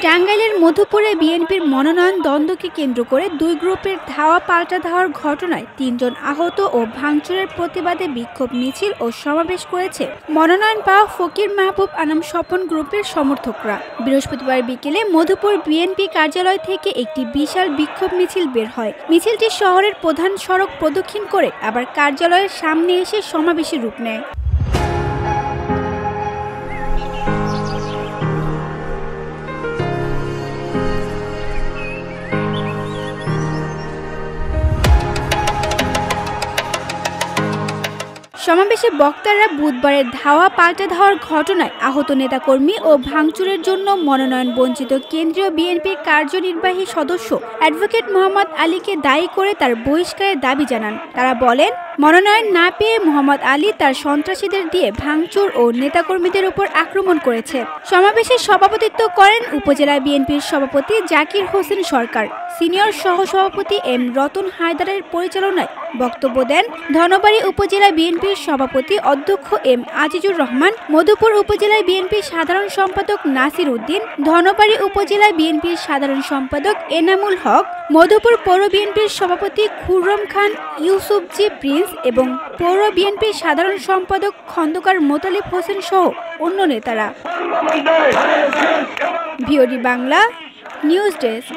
টাঙ্গাইলের মধুপুরে বিএনপির মনোনয়ন দ্বন্দ্বকে কেন্দ্র করে দুই গ্রুপের ধাওয়া পাল্টা ধাওয়ার ঘটনায় ৩ জন আহত ও ভাঙচুরের প্রতিবাদে বিক্ষোভ মিছিল ও সমাবেশ করেছে মনোনয়ন পাওয়া ফকির মাহবুব আনাম স্বপন গ্রুপের সমর্থকরা। বৃহস্পতিবার বিকেলে মধুপুর বিএনপি কার্যালয় থেকে একটি বিশাল বিক্ষোভ মিছিল বের হয়। মিছিলটি শহরের প্রধান সড়ক প্রদক্ষিণ করে আবার কার্যালয়ের সামনে এসে সমাবেশে রূপ নেয়। সমাবেশে বক্তারা বুধবারের ধাওয়া পাল্টা ধাওয়ার ঘটনায় আহত নেতাকর্মী ও ভাঙচুরের জন্য মনোনয়ন বঞ্চিত কেন্দ্রীয় বিএনপির কার্যনির্বাহী সদস্য অ্যাডভোকেট মোহাম্মদ আলীকে দায়ী করে তার বহিষ্কারের দাবি জানান। তারা বলেন, মনোনয়ন না পেয়ে মোহাম্মদ আলী তার সন্ত্রাসীদের দিয়ে ভাঙচুর ও নেতাকর্মীদের উপর আক্রমণ করেছে। সমাবেশে সভাপতিত্ব করেন উপজেলা বিএনপির সভাপতি জাকির হোসেন সরকার। সিনিয়র সহসভাপতি এম রতন হায়দারের পরিচালনায় বক্তব্য দেন ধনবাড়ী উপজেলা বিএনপির সভাপতি অধ্যক্ষ এম আজিজুর রহমান, মধুপুর উপজেলা বিএনপির সাধারণ সম্পাদক নাসির উদ্দিন, ধনবাড়ী উপজেলা বিএনপির সাধারণ সম্পাদক এনামুল হক, মধুপুর পৌর বিএনপির সভাপতি খুররম খান ইউসুফজি প্রিন্স এবং পৌর বিএনপির সাধারণ সম্পাদক খন্দকার মোতালিব হোসেন সহ অন্য নেতারা। VOD Bangla news desk.